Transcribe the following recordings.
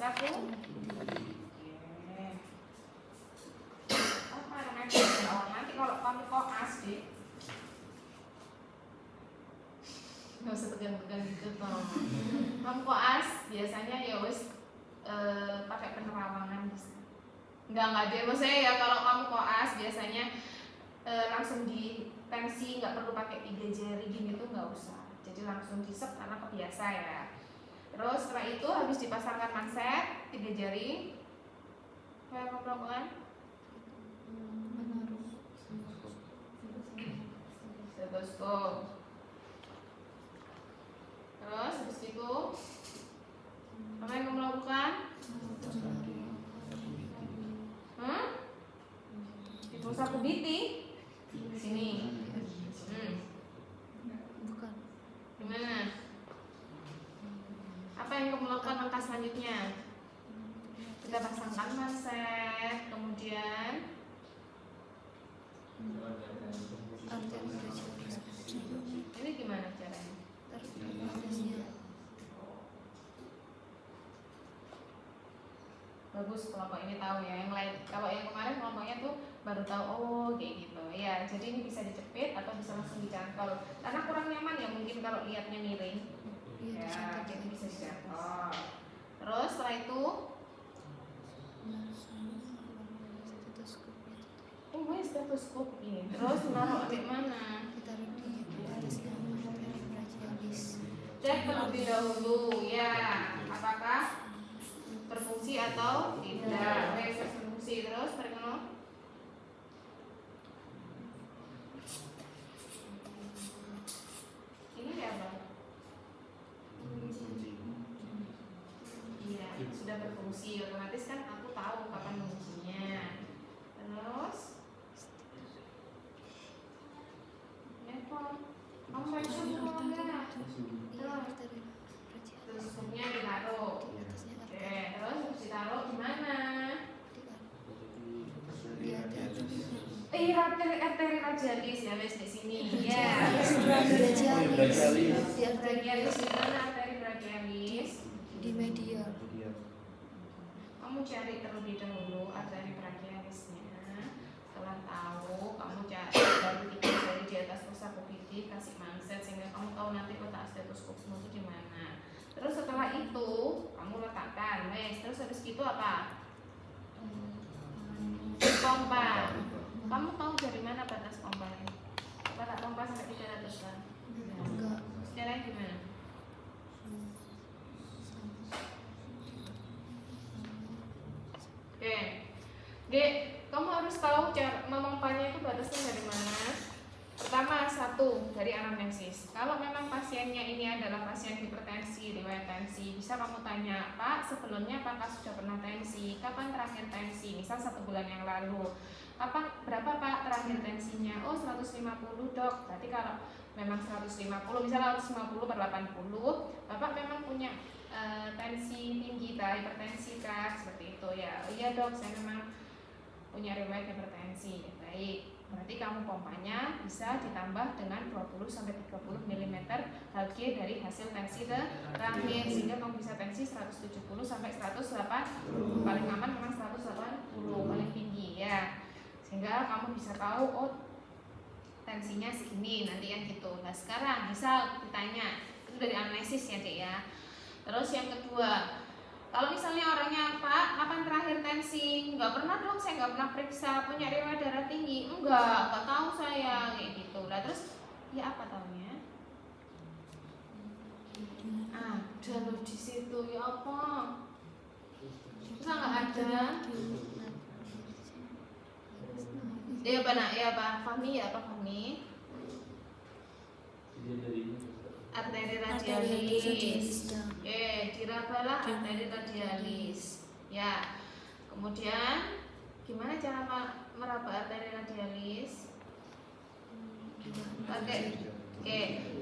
bisa tuh? Apa namanya? Oh, nanti kalau kamu koas deh, nggak usah tegang-tegang gitu toh. Kamu koas biasanya ya wes pakai penerawangan bisa. Enggak deh, maksudnya ya kalau kamu koas biasanya langsung di tensi, nggak perlu pakai 3 jari gini tuh nggak usah. Jadi langsung disep karena kebiasa ya. Terus setelah itu habis dipasangkan manset 3 jari, kayak kamu lakukan stetoskop. Terus habis itu apa yang kamu lakukan? Itu sapu biti sini. Bukan. Gimana? Apa yang kamu lakukan langkah selanjutnya? Kita pasangkan manset, kemudian ini gimana caranya? Bagus, kelompok ini tahu ya. Yang lain, kalau yang kemarin kelompoknya tuh baru tahu, oh kayak gitu ya. Jadi ini bisa dijepit atau bisa langsung dicantol. Karena kurang nyaman ya mungkin kalau lihatnya miring. Ya, jadi bisa dicantol. Terus setelah itu, oh stetoskop ini. Terus naruh di mana? Ditaruh di atasnya brachialis. Cek terlebih dahulu ya, apakah berfungsi atau tidak. Tes berfungsi. Terus perkenal. Ini dia apa? Iya, sudah berfungsi. Otomatis kan aku tahu kapan mengujinya. Terus kamu baca dulu enggak? Terus stopnya ditaruh. Oke, terus ditaruh di mana? Arteri radialis ya, wes di sini. Ya. Radialis di mana arteri radialis? Di media. Kamu cari terlebih dahulu arteri radialisnya. Setelah tahu, kamu cari baru dari di atas sapu biti, kasih manset sehingga kamu tahu nanti letak stetoskopmu itu di mana. Terus setelah itu kamu letakkan, terus habis gitu apa? Pompa. Kamu tahu dari mana batas pompanya? Batas pompa sampai 300 kan? Enggak. Caranya gimana? Oke, kamu harus tahu cara memompanya itu batasnya dari mana. Pertama, satu dari anamnesis. Kalau memang pasiennya ini adalah pasien hipertensi, riwayat tensi, bisa kamu tanya, Pak, sebelumnya apakah sudah pernah tensi? Kapan terakhir tensi? Misal 1 bulan yang lalu. Berapa Pak terakhir tensinya? Oh 150 dok. Berarti kalau memang 150, misalnya 150/80, Bapak memang punya tensi tinggi, hipertensi kah? Seperti itu ya. Oh, iya dok, saya memang punya riwayat hipertensi. Baik. Berarti kamu pompanya bisa ditambah dengan 20-30 mm Hg dari hasil tensi terakhir sehingga kamu bisa tensi 170 sampai 180. Paling aman memang 180 paling tinggi ya. Sehingga kamu bisa tahu oh tensinya segini nanti yang gitu. Nah, sekarang bisa ditanya itu dari anamnesis ya, Dek ya. Terus yang kedua, kalau misalnya orangnya Pak, kapan terakhir tensi? Enggak pernah dong, saya enggak pernah periksa. Punya riwayat darah tinggi? Enggak tahu saya kayak gitu. Nah terus, ya apa taunya? Ada loh di situ ya apa? Bisa nggak ada? Ya apa nak? Ya apa? Fahmi ya apa Fahmi? Arteri radialis. Dirabalah arteri radialis. Ya. Kemudian gimana cara meraba arteri radialis? Pakai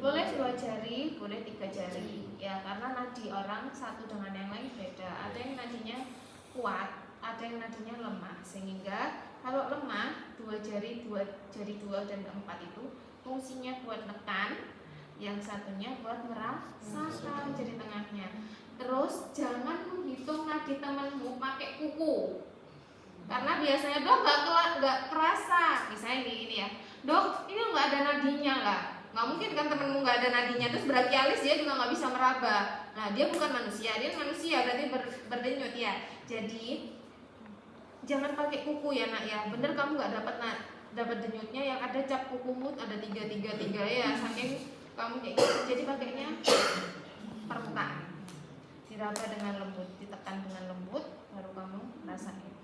boleh 2 jari, boleh 3 jari. Ya, karena nadi orang satu dengan yang lain beda. Ada yang nadinya kuat, ada yang nadinya lemah. Sehingga kalau lemah, 2 jari 2 dan 4 itu fungsinya buat nekan, yang satunya buat merasakan jadi tengahnya. Terus jangan menghitung nadi nadi temenmu pakai kuku. Karena biasanya dok nggak kerasa, misalnya gini ya, dok ini nggak ada nadinya lah. Nggak mungkin kan temenmu nggak ada nadinya, terus brachialis dia juga nggak bisa meraba. Nah dia bukan manusia, dia manusia berarti berdenyut ya. Jadi jangan pakai kuku ya nak ya. Bener kamu nggak dapat denyutnya yang ada cap kukumu ada 3 ya, saking kamu kayak gitu. Jadi pakainya permukaan, diraba dengan lembut, ditekan dengan lembut, baru kamu rasain.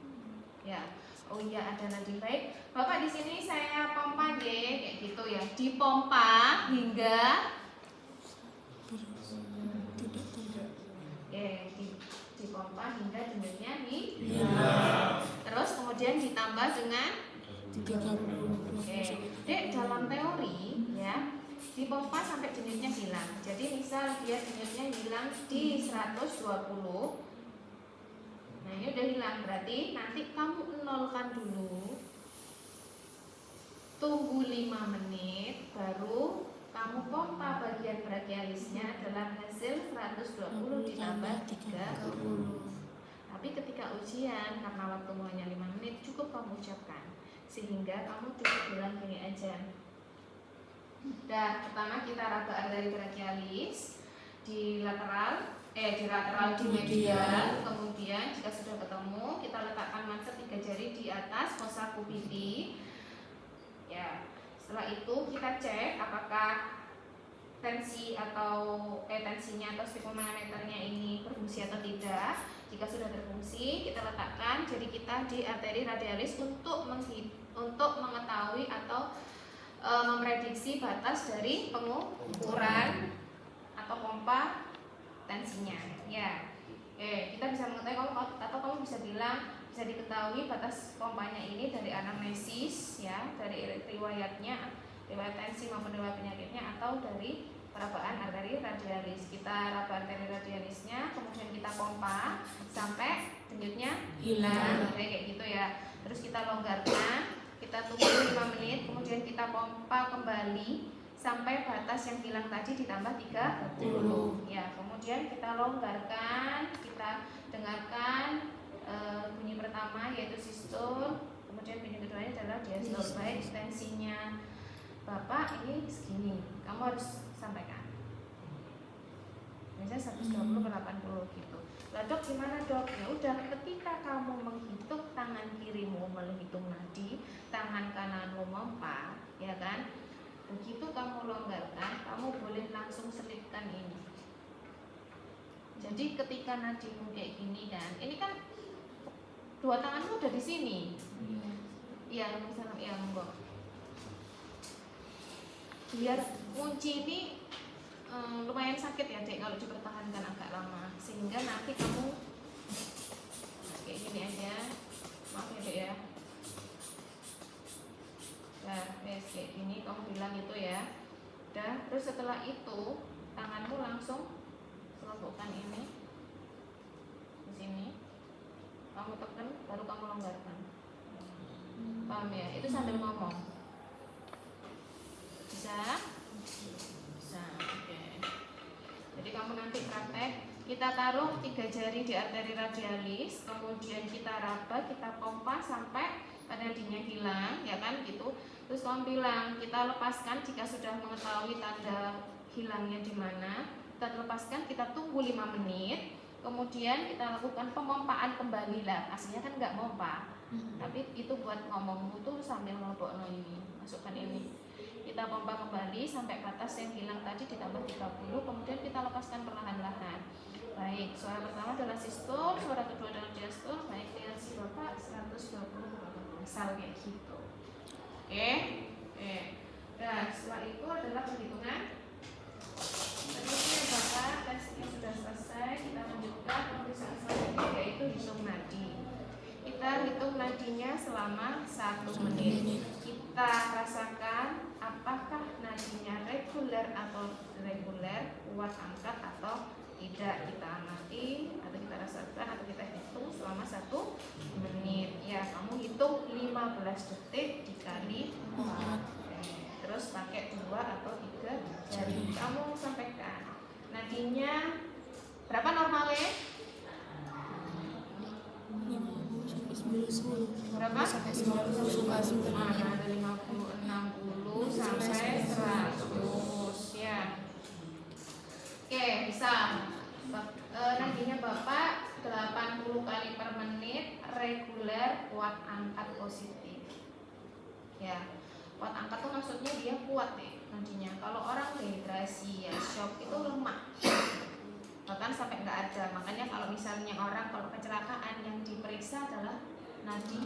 Ya, oh iya ada nadi baik. Bapak di sini saya pompa kayak gitu ya, dipompa hingga dipompa hingga denyutnya hilang. Terus kemudian ditambah dengan Dek, dalam teori ya dipompa sampai denyutnya hilang. Jadi misal dia denyutnya hilang di 120. Nah ini udah hilang, berarti nanti kamu nolkan dulu, tunggu 5 menit, baru kamu pompa bagian brachialisnya adalah hasil 120 ditambah 30. Tapi ketika ujian, karena waktumu hanya 5 menit, cukup kamu ucapkan, sehingga kamu cukup bilang gini aja. Pertama kita raba arteri brachialis di lateral, di medial. Kemudian jika sudah ketemu, kita letakkan manset 3 jari di atas fossa cupidi. Ya, setelah itu kita cek apakah tensinya atau sphygmomanometernya ini berfungsi atau tidak. Jika sudah berfungsi, kita letakkan jari kita di arteri radialis untuk mengetahui atau memprediksi batas dari pengukuran atau pompa tensinya. Ya, kita bisa mengetahui kamu bisa bilang, bisa diketahui batas pompanya ini dari anamnesis ya, dari riwayat tensi maupun riwayat penyakitnya, atau dari perabaan arteri radialis. Kita raba arteri radialisnya, kemudian kita pompa sampai denyutnya hilang, kayak gitu ya. Terus kita longgarkan, kita tunggu 5 menit, kemudian kita pompa kembali sampai batas yang hilang tadi ditambah 30. Ya, kemudian kita longgarkan, kita dengarkan bunyi pertama yaitu sistole, kemudian bunyi keduanya adalah diastole. Baik, tensinya Bapak ini segini, kamu harus sampaikan. Misalnya 120/80 gitu. Lah dok gimana dok? Ya udah, ketika kamu menghitung tangan kirimu menghitung nadi, tangan kananmu memompa, ya kan? Begitu kamu longgarkan, kamu boleh langsung selipkan ini. Jadi ketika nadimu kayak gini kan, ini kan 2 tanganmu udah di sini. Iya, misalnya ya monggo. Biar kunci ini lumayan sakit ya dek kalau dipertahankan agak lama, sehingga nanti kamu kayak gini aja, maaf ya dek ya. Nah, kayak gini kamu bilang itu ya. Terus setelah itu tanganmu langsung selupukkan ini di sini, kamu tekan, baru kamu longgarkan. Paham ya? Itu sambil ngomong. Bisa? Bisa. Oke. Jadi kamu nanti praktek, kita taruh 3 jari di arteri radialis, kemudian kita raba, kita pompa sampai nadinya hilang, ya kan gitu. Terus kamu bilang, kita lepaskan jika sudah mengetahui tanda hilangnya di mana. Kita lepaskan, kita tunggu 5 menit, kemudian kita lakukan pemompaan kembali lah. Aslinya kan nggak mompa, tapi itu buat ngomong tuh sambil ngelebokno ini, masukkan ini. Kita pompa kembali sampai batas yang hilang tadi ditambah 30, kemudian kita lepaskan perlahan-lahan. Baik, suara pertama adalah sistole, suara kedua adalah diastole. Baik, lihat si Bapak 120 asal kayak gitu. Oke. Nah, setelah itu adalah perhitungan. Selanjutnya Bapak, tesnya sudah selesai. Kita lanjutkan pemeriksaan selanjutnya, yaitu hitung nadi. Kita hitung nadinya selama 1 menit. Kita rasakan apakah nadinya reguler atau irregular, kuat angkat atau tidak. Kita amati atau kita rasakan atau kita hitung selama 1 menit. Ya, kamu hitung 15 detik dikali 4. Terus pakai 2 atau 3 jari. Kamu sampaikan nadinya berapa normalnya? Berapa? sampai 90 suka Ada 50, 60 sampai 100 ya. Oke, bisa. Nadinya Bapak 80 kali per menit, reguler, kuat angkat positif. Ya, kuat angkat tuh maksudnya dia kuat nih nadinya. Kalau orang dehidrasi ya shock itu lemah, bahkan sampai nggak ada. Makanya kalau misalnya orang kalau kecelakaan yang diperiksa adalah nadi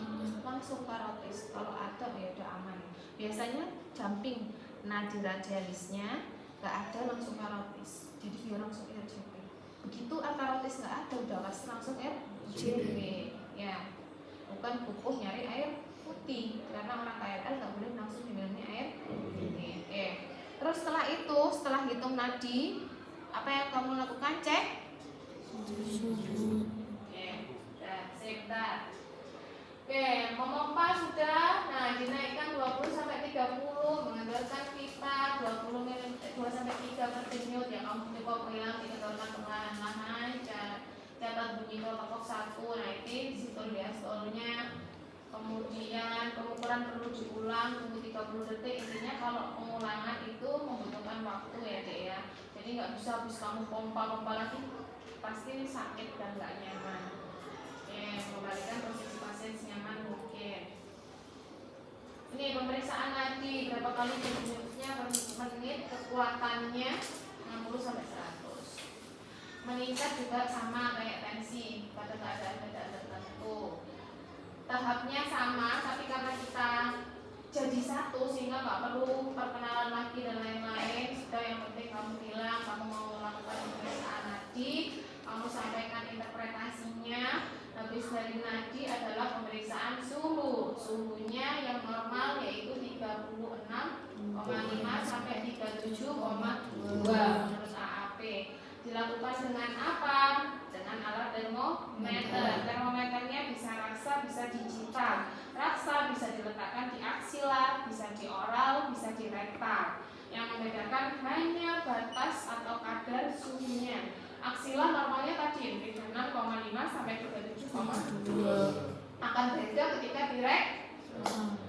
langsung karotis. Kalau ada ya udah aman. Biasanya jumping nadi radialisnya nggak ada langsung karotis. Jadi dia langsung RJP. Begitu karotis nggak ada udah pasti langsung RJP. Ya, bukan kukuh nyari air putih karena orang KRL nggak boleh langsung diminumnya air putih. Terus setelah itu, setelah hitung nadi, apa yang kamu lakukan? Cek suhu. Sebentar. Memompa sudah. Nah, dinaikkan 20 sampai 30, mengandalkan pipa 20 ml 2 sampai 3 per denyut ya. Kamu coba bilang dikeluarkan perlahan-lahan. Catat bunyi protokol 1, naikin sistol diastolnya. Kemudian pengukuran perlu diulang tunggu 30 detik. Intinya kalau pengulangan itu membutuhkan waktu ya Dek ya. Jadi nggak bisa habis kamu pompa lagi pasti sakit dan nggak nyaman. Kembalikan posisi pasien senyaman mungkin. Ini pemeriksaan nadi berapa kali denyutnya per menit, kekuatannya 60 sampai 100. Meningkat juga sama kayak tensi pada keadaan tertentu. Tahapnya sama, tapi karena kita jadi satu sehingga nggak perlu perkenalan lagi dan lain-lain. Sudah, yang penting kamu bilang kamu mau melakukan pemeriksaan nadi, kamu sampaikan interpretasinya. Habis dari nadi adalah pemeriksaan suhu. Suhunya yang normal yaitu 36,5 sampai 37,2 menurut AAP. Dilakukan dengan apa? Dengan alat termometer. Termometernya bisa raksa, bisa digital. Raksa bisa diletakkan di aksial, bisa di oral, bisa di rektal. Yang membedakan hanya batas atau kadar suhunya. Aksial normalnya tadi 36,5 sampai 37,2. Akan beda ketika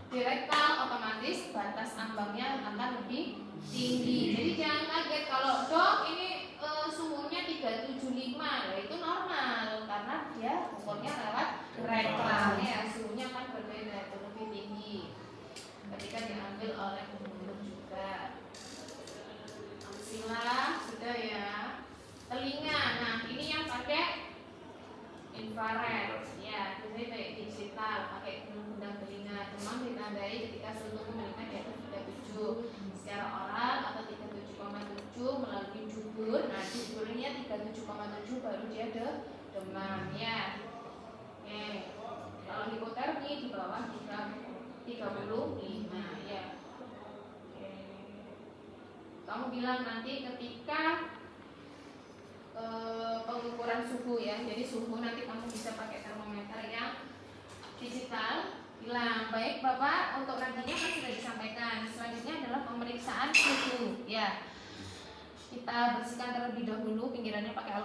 direktal, otomatis batas ambangnya akan lebih tinggi. Jadi jangan kaget kalau dok ini suhunya 375, ya itu normal karena dia ukurnya lewat rektal ya, suhunya akan berbeda, itu lebih tinggi ketika diambil oleh pembunuh juga. Aksial sudah ya. Telinga, nah ini yang pakai infrared ya, jadi kayak digital pakai undang telinga, cuma ditandai ketika suhu meningkat di atas 37 secara oral atau 37,7 melalui jubur. Nah juburnya 37,7 baru dia demam ya. Kalau hipotermi di bawah 35 ya. Kamu bilang nanti ketika pengukuran suhu ya, jadi suhu nanti kamu bisa pakai termometer yang digital. Bilang baik Bapak, untuk nantinya kan sudah disampaikan. Selanjutnya adalah pemeriksaan suhu ya. Kita bersihkan terlebih dahulu pinggirannya pakai